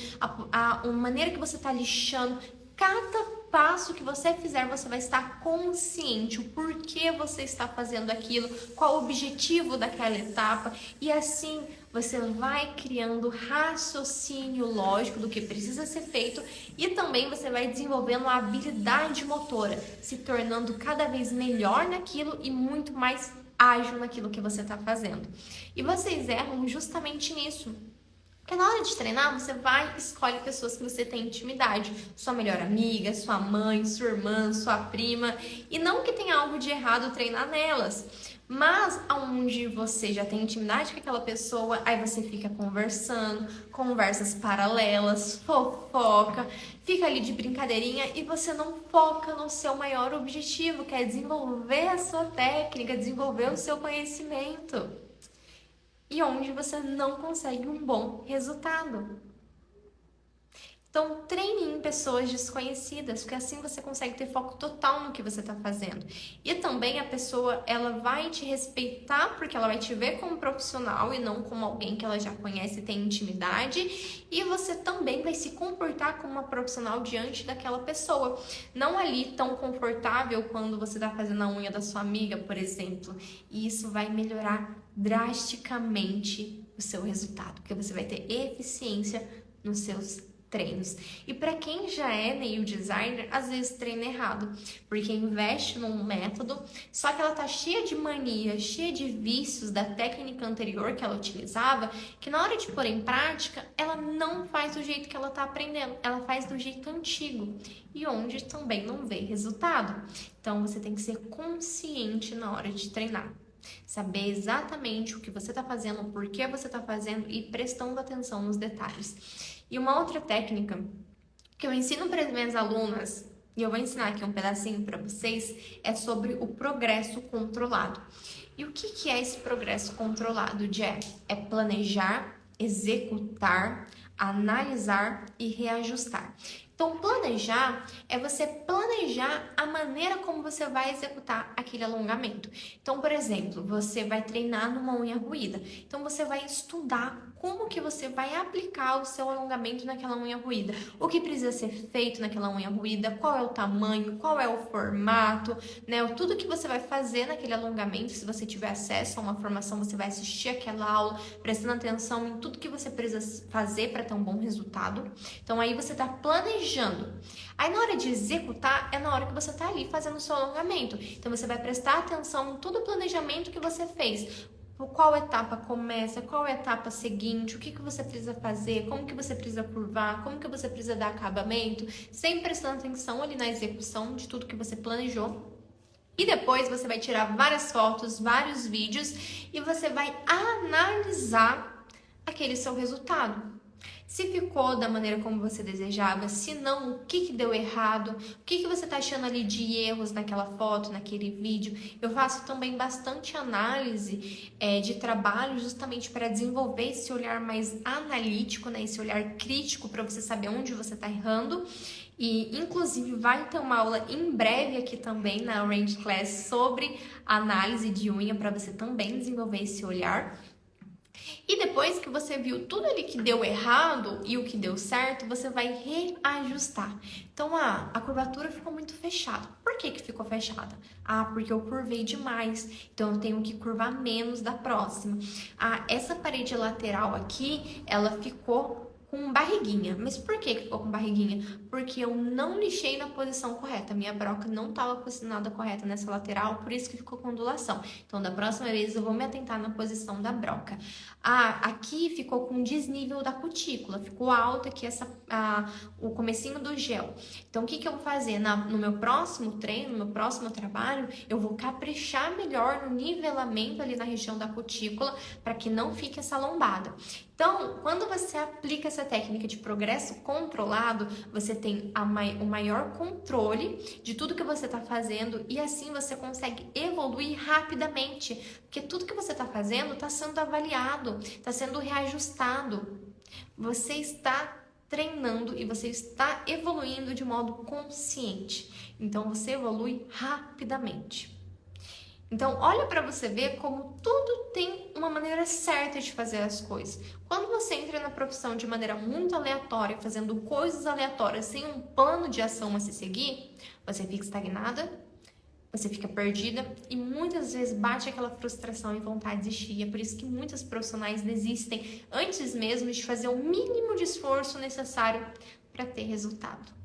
a maneira que você está lixando. Cada passo que você fizer, você vai estar consciente o porquê você está fazendo aquilo, qual o objetivo daquela etapa, e assim você vai criando raciocínio lógico do que precisa ser feito e também você vai desenvolvendo a habilidade motora, se tornando cada vez melhor naquilo e muito mais ágil naquilo que você está fazendo. E vocês erram justamente nisso. Porque na hora de treinar, você vai e escolhe pessoas que você tem intimidade. Sua melhor amiga, sua mãe, sua irmã, sua prima. E não que tenha algo de errado treinar nelas. Mas aonde você já tem intimidade com aquela pessoa, aí você fica conversando, conversas paralelas, fofoca, fica ali de brincadeirinha e você não foca no seu maior objetivo, que é desenvolver a sua técnica, desenvolver o seu conhecimento. E onde você não consegue um bom resultado. Então, treine em pessoas desconhecidas, porque assim você consegue ter foco total no que você está fazendo. E também a pessoa, ela vai te respeitar, porque ela vai te ver como profissional e não como alguém que ela já conhece e tem intimidade. E você também vai se comportar como uma profissional diante daquela pessoa. Não ali tão confortável quando você está fazendo a unha da sua amiga, por exemplo. E isso vai melhorar drasticamente o seu resultado, porque você vai ter eficiência nos seus treinos. E para quem já é nail designer, às vezes treina errado, porque investe num método, só que ela tá cheia de mania, cheia de vícios da técnica anterior que ela utilizava, que na hora de pôr em prática, ela não faz do jeito que ela tá aprendendo, ela faz do jeito antigo, e onde também não vê resultado. Então você tem que ser consciente na hora de treinar. Saber exatamente o que você está fazendo, o porquê você está fazendo e prestando atenção nos detalhes. E uma outra técnica que eu ensino para as minhas alunas, e eu vou ensinar aqui um pedacinho para vocês, é sobre o progresso controlado. E o que é esse progresso controlado, Jé? É planejar, executar, analisar e reajustar. Então, planejar é você planejar a maneira como você vai executar aquele alongamento. Então, por exemplo, você vai treinar numa unha ruída. Então, você vai estudar como que você vai aplicar o seu alongamento naquela unha ruída. O que precisa ser feito naquela unha ruída, qual é o tamanho, qual é o formato, né? Tudo que você vai fazer naquele alongamento. Se você tiver acesso a uma formação, você vai assistir aquela aula, prestando atenção em tudo que você precisa fazer para ter um bom resultado. Então, aí você está planejando. Aí, na hora de executar, é na hora que você está ali fazendo o seu alongamento. Então, você vai prestar atenção em todo o planejamento que você fez. Qual etapa começa, qual é a etapa seguinte, o que você precisa fazer, como que você precisa curvar, como que você precisa dar acabamento, sempre prestando atenção ali na execução de tudo que você planejou. E depois você vai tirar várias fotos, vários vídeos e você vai analisar aquele seu resultado. Se ficou da maneira como você desejava, se não, o que deu errado, o que você está achando ali de erros naquela foto, naquele vídeo. Eu faço também bastante análise de trabalho justamente para desenvolver esse olhar mais analítico, né? Esse olhar crítico para você saber onde você está errando. E, inclusive, vai ter uma aula em breve aqui também na Range Class sobre análise de unha para você também desenvolver esse olhar. E depois que você viu tudo ali que deu errado e o que deu certo, você vai reajustar. Então, a curvatura ficou muito fechada. Por que ficou fechada? Porque eu curvei demais, então eu tenho que curvar menos da próxima. Essa parede lateral aqui, ela ficou com barriguinha. Mas por que ficou com barriguinha? Porque eu não lixei na posição correta. Minha broca não estava posicionada correta nessa lateral, por isso que ficou com ondulação. Então, da próxima vez, eu vou me atentar na posição da broca. Aqui ficou com desnível da cutícula. Ficou alto aqui o comecinho do gel. Então, o que eu vou fazer? No meu próximo treino, no meu próximo trabalho, eu vou caprichar melhor no nivelamento ali na região da cutícula, para que não fique essa lombada. Então, quando você aplica essa técnica de progresso controlado, você tem o maior controle de tudo que você está fazendo e assim você consegue evoluir rapidamente, porque tudo que você está fazendo está sendo avaliado, está sendo reajustado. Você está treinando e você está evoluindo de modo consciente. Então, você evolui rapidamente. Então, olha para você ver como tudo tem uma maneira certa de fazer as coisas. Quando você entra na profissão de maneira muito aleatória, fazendo coisas aleatórias, sem um plano de ação a se seguir, você fica estagnada, você fica perdida e muitas vezes bate aquela frustração e vontade de desistir. E é por isso que muitos profissionais desistem antes mesmo de fazer o mínimo de esforço necessário para ter resultado.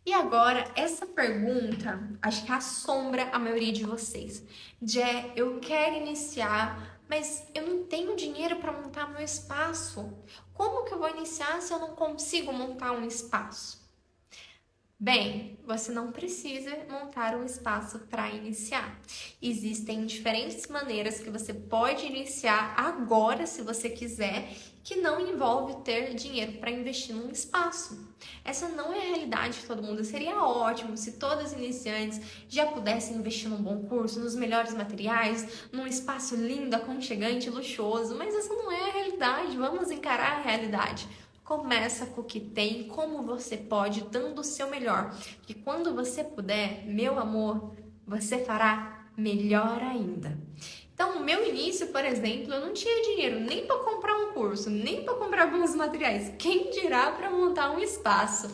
E agora, essa pergunta, acho que assombra a maioria de vocês. Jé, eu quero iniciar, mas eu não tenho dinheiro para montar meu espaço. Como que eu vou iniciar se eu não consigo montar um espaço? Bem, você não precisa montar um espaço para iniciar. Existem diferentes maneiras que você pode iniciar agora, se você quiser, que não envolve ter dinheiro para investir num espaço. Essa não é a realidade de todo mundo. Seria ótimo se todas as iniciantes já pudessem investir num bom curso, nos melhores materiais, num espaço lindo, aconchegante, luxuoso, mas essa não é a realidade. Vamos encarar a realidade. Começa com o que tem, como você pode, dando o seu melhor. Porque quando você puder, meu amor, você fará melhor ainda. Então, no meu início, por exemplo, eu não tinha dinheiro nem para comprar um curso, nem para comprar alguns materiais. Quem dirá para montar um espaço?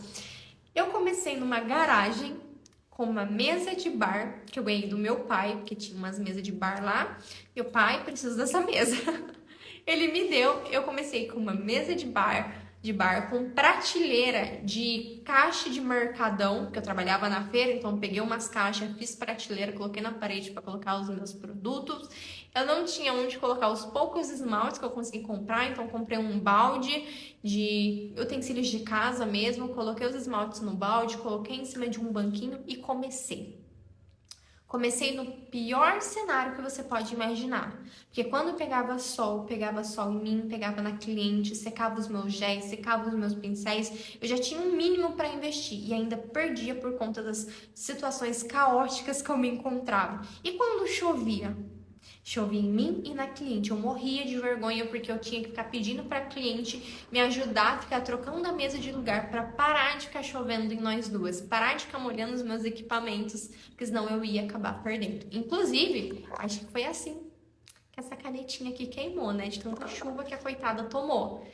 Eu comecei numa garagem com uma mesa de bar que eu ganhei do meu pai, porque tinha umas mesas de bar lá. Meu pai, preciso dessa mesa. Ele me deu, eu comecei com uma mesa de bar com prateleira de caixa de mercadão, porque eu trabalhava na feira, então peguei umas caixas, fiz prateleira, coloquei na parede para colocar os meus produtos. Eu não tinha onde colocar os poucos esmaltes que eu consegui comprar, então comprei um balde de utensílios de casa mesmo, coloquei os esmaltes no balde, coloquei em cima de um banquinho e comecei. Comecei no pior cenário que você pode imaginar, porque quando pegava sol em mim, pegava na cliente, secava os meus géis, secava os meus pincéis, eu já tinha um mínimo para investir e ainda perdia por conta das situações caóticas que eu me encontrava. E quando chovia? Chovia em mim e na cliente. Eu morria de vergonha porque eu tinha que ficar pedindo para a cliente me ajudar a ficar trocando a mesa de lugar para parar de ficar chovendo em nós duas, parar de ficar molhando os meus equipamentos, porque senão eu ia acabar perdendo. Inclusive, acho que foi assim que essa canetinha aqui queimou, né? De tanta chuva que a coitada tomou.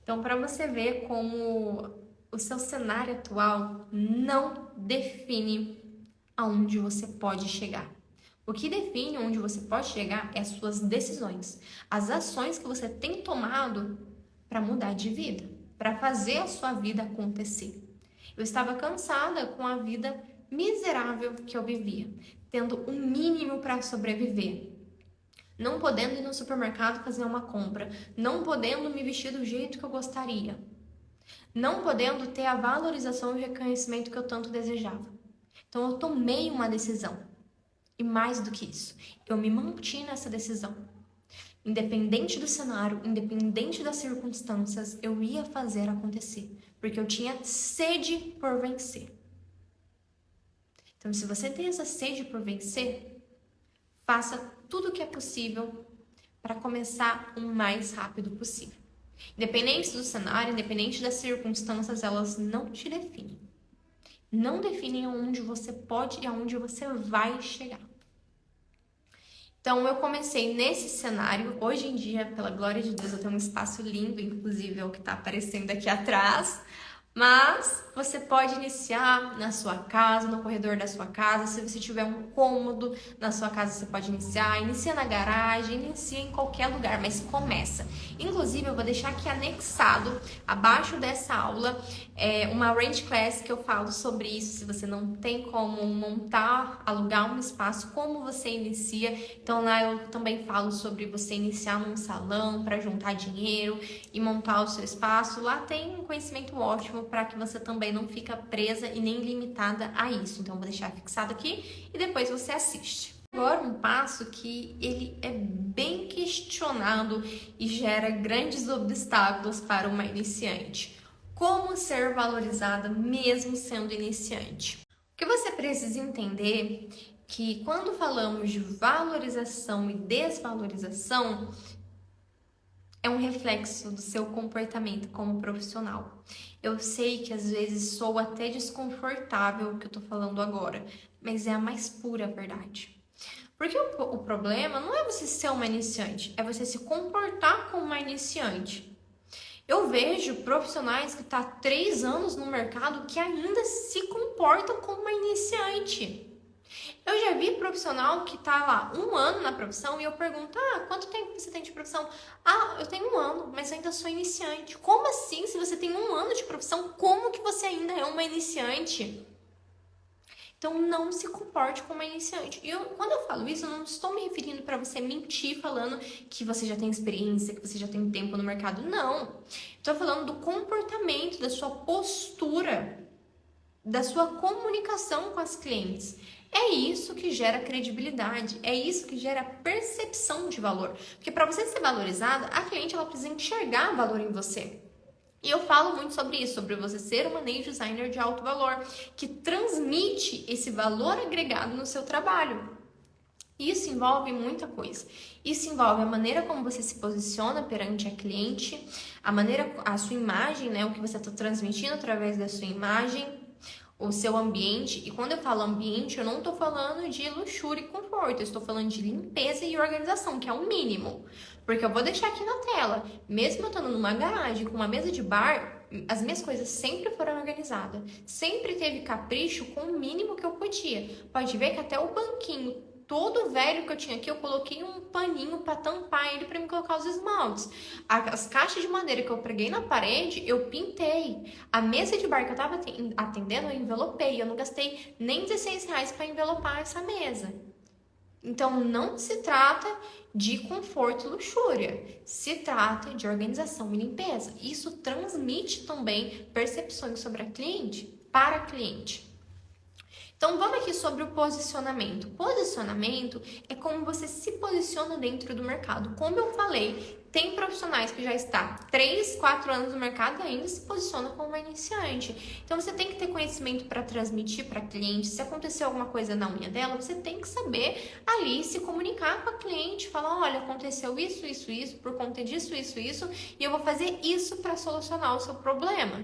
Então, para você ver como o seu cenário atual não define aonde você pode chegar. O que define onde você pode chegar é as suas decisões, as ações que você tem tomado para mudar de vida, para fazer a sua vida acontecer. Eu estava cansada com a vida miserável que eu vivia, tendo o mínimo para sobreviver. Não podendo ir no supermercado fazer uma compra, não podendo me vestir do jeito que eu gostaria, não podendo ter a valorização e o reconhecimento que eu tanto desejava. Então eu tomei uma decisão. E mais do que isso, eu me mantive nessa decisão. Independente do cenário, independente das circunstâncias, eu ia fazer acontecer, porque eu tinha sede por vencer. Então, se você tem essa sede por vencer, faça tudo o que é possível para começar o mais rápido possível. Independente do cenário, independente das circunstâncias, elas não te definem. Não definem aonde você pode e aonde você vai chegar. Então, eu comecei nesse cenário. Hoje em dia, pela glória de Deus, eu tenho um espaço lindo, inclusive é o que está aparecendo aqui atrás. Mas você pode iniciar na sua casa, no corredor da sua casa. Se você tiver um cômodo na sua casa, você pode iniciar. Inicia na garagem, inicia em qualquer lugar, mas começa. Inclusive, eu vou deixar aqui anexado, abaixo dessa aula, uma Range Class que eu falo sobre isso. Se você não tem como montar, alugar um espaço, como você inicia. Então, lá eu também falo sobre você iniciar num salão para juntar dinheiro e montar o seu espaço. Lá tem um conhecimento ótimo para que você também não fica presa e nem limitada a isso. Então, vou deixar fixado aqui e depois você assiste. Agora, um passo que ele é bem questionado e gera grandes obstáculos para uma iniciante. Como ser valorizada mesmo sendo iniciante? O que você precisa entender que quando falamos de valorização e desvalorização, é um reflexo do seu comportamento como profissional. Eu sei que às vezes sou até desconfortável o que eu tô falando agora, mas é a mais pura verdade. Porque o problema não é você ser uma iniciante, é você se comportar como uma iniciante. Eu vejo profissionais que estão há 3 anos no mercado que ainda se comportam como uma iniciante. Eu já vi profissional que tá lá 1 ano na profissão e eu pergunto, quanto tempo você tem de profissão? Eu tenho 1 ano, mas eu ainda sou iniciante. Como assim? Se você tem 1 ano de profissão, como que você ainda é uma iniciante? Então, não se comporte como uma iniciante. E quando eu falo isso, eu não estou me referindo para você mentir falando que você já tem experiência, que você já tem tempo no mercado. Não. Estou falando do comportamento, da sua postura, da sua comunicação com as clientes. É isso que gera credibilidade, é isso que gera percepção de valor. Porque para você ser valorizada, a cliente ela precisa enxergar valor em você. E eu falo muito sobre isso, sobre você ser uma nail designer de alto valor, que transmite esse valor agregado no seu trabalho. Isso envolve muita coisa. Isso envolve a maneira como você se posiciona perante a cliente, a sua imagem, né, o que você está transmitindo através da sua imagem, o seu ambiente. E quando eu falo ambiente, eu não estou falando de luxúria e conforto, eu estou falando de limpeza e organização, que é o mínimo. Porque eu vou deixar aqui na tela, mesmo eu estando numa garagem com uma mesa de bar, as minhas coisas sempre foram organizadas. Sempre teve capricho com o mínimo que eu podia. Pode ver que até o banquinho todo velho que eu tinha aqui, eu coloquei um paninho para tampar ele para me colocar os esmaltes. As caixas de madeira que eu preguei na parede, eu pintei. A mesa de bar que eu tava atendendo, eu envelopei. Eu não gastei nem R$16 para envelopar essa mesa. Então, não se trata de conforto e luxúria. Se trata de organização e limpeza. Isso transmite também percepções sobre a cliente para a cliente. Então, vamos aqui sobre o posicionamento. Posicionamento é como você se posiciona dentro do mercado. Como eu falei, Tem profissionais que já estão 3, 4 anos no mercado e ainda se posiciona como uma iniciante. Então você tem que ter conhecimento para transmitir para cliente. Se acontecer alguma coisa na unha dela, você tem que saber ali se comunicar com a cliente, falar, olha, aconteceu isso, isso, isso, por conta disso, isso, isso, e eu vou fazer isso para solucionar o seu problema.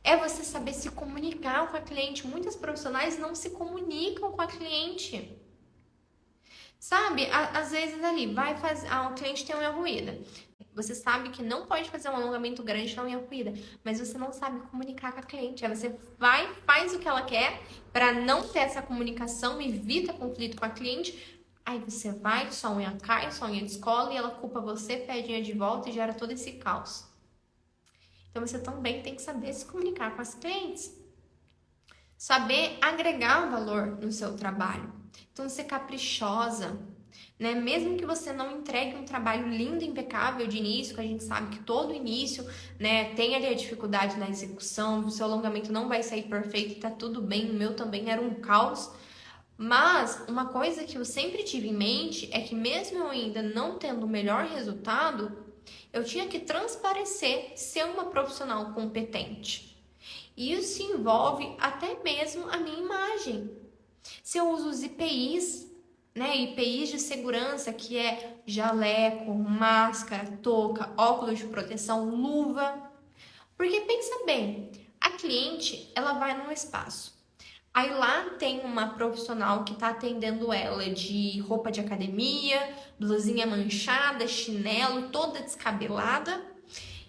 É você saber se comunicar com a cliente. Muitos profissionais não se comunicam com a cliente. Sabe, às vezes ali, vai fazer, o cliente tem unha ruída. Você sabe que não pode fazer um alongamento grande na unha ruída, mas você não sabe comunicar com a cliente. Aí você vai, faz o que ela quer para não ter essa comunicação, evita conflito com a cliente. Aí você vai, sua unha cai, sua unha descola e ela culpa você, pede unha de volta e gera todo esse caos. Então você também tem que saber se comunicar com as clientes. Saber agregar valor no seu trabalho. Então, ser caprichosa, né? Mesmo que você não entregue um trabalho lindo, impecável de início, que a gente sabe que todo início, né, tem ali a dificuldade na execução, o seu alongamento não vai sair perfeito, tá tudo bem, o meu também era um caos. Mas uma coisa que eu sempre tive em mente é que mesmo eu ainda não tendo o melhor resultado, eu tinha que transparecer ser uma profissional competente. E isso envolve até mesmo a minha imagem. Se eu uso os IPIs, né? IPIs de segurança, que é jaleco, máscara, touca, óculos de proteção, luva. Porque pensa bem, a cliente, ela vai num espaço. Aí lá tem uma profissional que está atendendo ela de roupa de academia, blusinha manchada, chinelo, toda descabelada.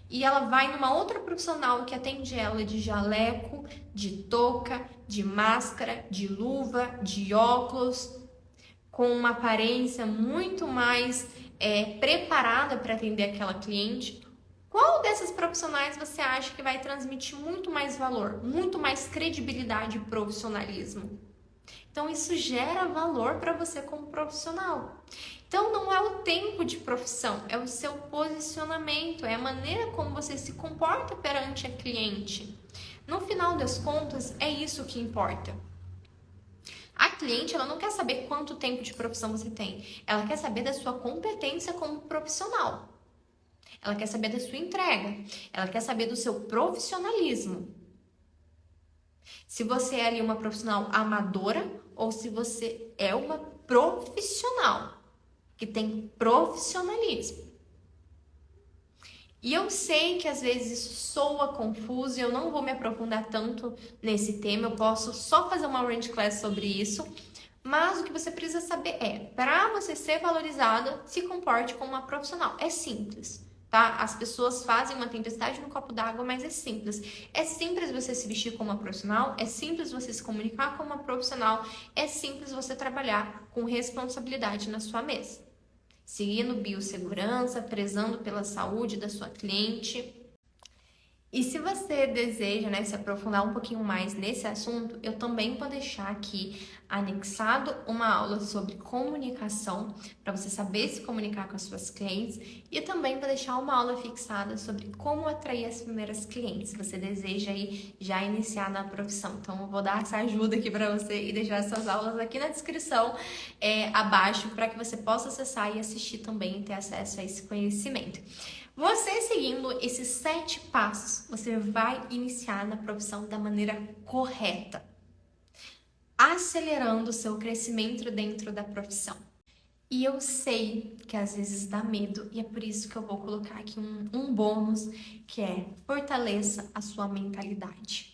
E ela vai numa outra profissional que atende ela de jaleco, de touca, de máscara, de luva, de óculos, com uma aparência muito mais preparada para atender aquela cliente. Qual dessas profissionais você acha que vai transmitir muito mais valor, muito mais credibilidade e profissionalismo? Então, isso gera valor para você como profissional. Então, não é o tempo de profissão, é o seu posicionamento, é a maneira como você se comporta perante a cliente. No final das contas, é isso que importa. A cliente, ela não quer saber quanto tempo de profissão você tem, ela quer saber da sua competência como profissional. Ela quer saber da sua entrega, ela quer saber do seu profissionalismo. Se você é ali uma profissional amadora ou se você é uma profissional que tem profissionalismo. E eu sei que às vezes isso soa confuso e eu não vou me aprofundar tanto nesse tema, eu posso só fazer uma range class sobre isso, mas o que você precisa saber é, para você ser valorizada, se comporte como uma profissional. É simples. Tá? As pessoas fazem uma tempestade no copo d'água, mas é simples. É simples você se vestir como uma profissional, é simples você se comunicar como uma profissional, é simples você trabalhar com responsabilidade na sua mesa. Seguindo biossegurança, prezando pela saúde da sua cliente. E se você deseja, né, se aprofundar um pouquinho mais nesse assunto, eu também vou deixar aqui anexado uma aula sobre comunicação, para você saber se comunicar com as suas clientes, e também vou deixar uma aula fixada sobre como atrair as primeiras clientes, se você deseja aí já iniciar na profissão. Então, eu vou dar essa ajuda aqui para você e deixar essas aulas aqui na descrição abaixo, para que você possa acessar e assistir também e ter acesso a esse conhecimento. Você seguindo esses 7 passos, você vai iniciar na profissão da maneira correta, acelerando o seu crescimento dentro da profissão. E eu sei que às vezes dá medo, e é por isso que eu vou colocar aqui um bônus, que é fortaleça a sua mentalidade.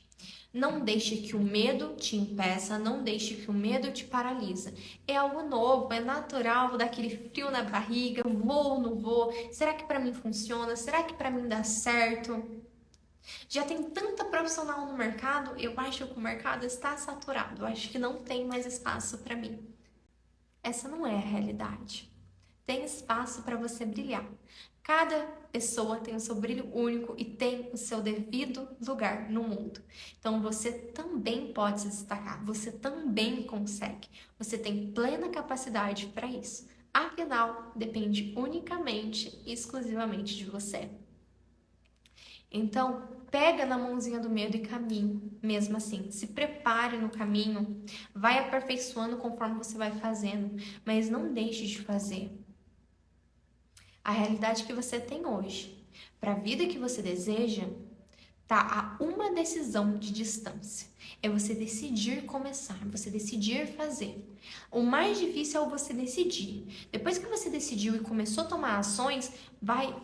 Não deixe que o medo te impeça, não deixe que o medo te paralisa. É algo novo, é natural, dar aquele frio na barriga, vou ou não vou? Será que para mim funciona? Será que para mim dá certo? Já tem tanta profissional no mercado, eu acho que o mercado está saturado, eu acho que não tem mais espaço para mim. Essa não é a realidade. Tem espaço para você brilhar. Cada pessoa tem o seu brilho único e tem o seu devido lugar no mundo. Então você também pode se destacar, você também consegue. Você tem plena capacidade para isso. Afinal, depende unicamente e exclusivamente de você. Então, pega na mãozinha do medo e caminhe, mesmo assim. Se prepare no caminho, vai aperfeiçoando conforme você vai fazendo, mas não deixe de fazer. A realidade que você tem hoje, para a vida que você deseja, tá a uma decisão de distância. É você decidir começar, você decidir fazer. O mais difícil é você decidir. Depois que você decidiu e começou a tomar ações, vai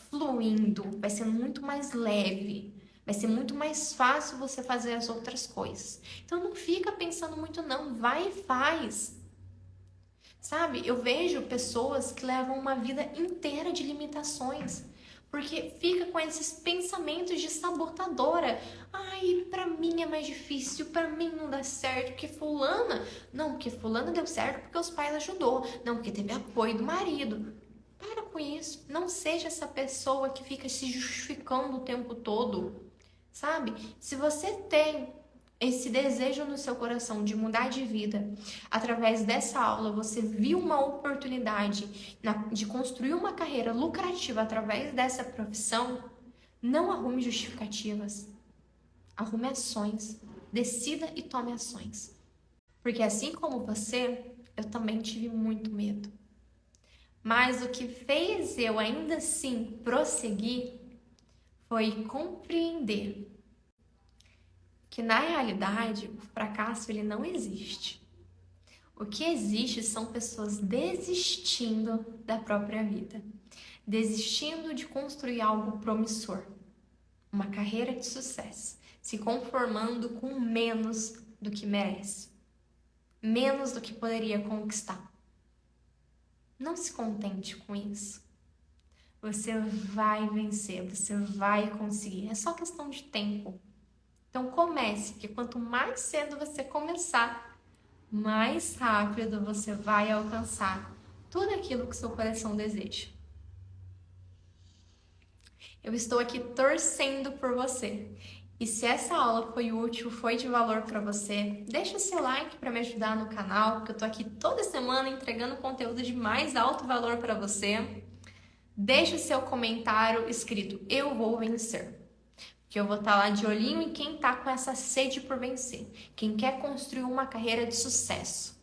fluindo, vai sendo muito mais leve. Vai ser muito mais fácil você fazer as outras coisas. Então não fica pensando muito não, vai e faz. Sabe? Eu vejo pessoas que levam uma vida inteira de limitações, porque fica com esses pensamentos de sabotadora. Ai, pra mim é mais difícil, pra mim não dá certo, porque fulana... Não, porque fulana deu certo porque os pais ajudou. Não, porque teve apoio do marido. Para com isso. Não seja essa pessoa que fica se justificando o tempo todo. Sabe? Se você tem esse desejo no seu coração de mudar de vida, através dessa aula você viu uma oportunidade de construir uma carreira lucrativa através dessa profissão, não arrume justificativas, arrume ações, decida e tome ações. Porque assim como você, eu também tive muito medo. Mas o que fez eu ainda assim prosseguir foi compreender que na realidade o fracasso ele não existe. O que existe são pessoas desistindo da própria vida, desistindo de construir algo promissor, uma carreira de sucesso, se conformando com menos do que merece, menos do que poderia conquistar. Não se contente com isso. Você vai vencer, você vai conseguir. É só questão de tempo. Então comece, porque quanto mais cedo você começar, mais rápido você vai alcançar tudo aquilo que seu coração deseja. Eu estou aqui torcendo por você. E se essa aula foi útil, foi de valor para você, deixa o seu like para me ajudar no canal, porque eu tô aqui toda semana entregando conteúdo de mais alto valor para você. Deixa o seu comentário escrito: eu vou vencer. Que eu vou estar lá de olhinho em quem tá com essa sede por vencer, quem quer construir uma carreira de sucesso.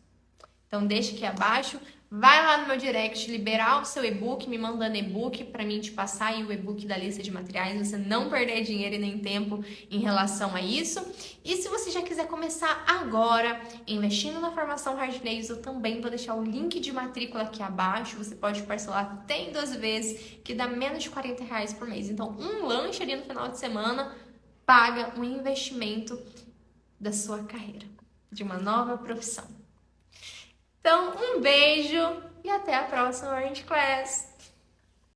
Então deixa aqui abaixo, vai lá no meu direct, liberar o seu e-book, me mandando e-book para mim te passar aí o e-book da lista de materiais, você não perder dinheiro e nem tempo em relação a isso. E se você já quiser começar agora, investindo na formação Hard Nails, eu também vou deixar o link de matrícula aqui abaixo, você pode parcelar até em 12 vezes, que dá menos de R$40 por mês. Então um lanche ali no final de semana paga um investimento da sua carreira, de uma nova profissão. Então, um beijo e até a próxima Orange Class!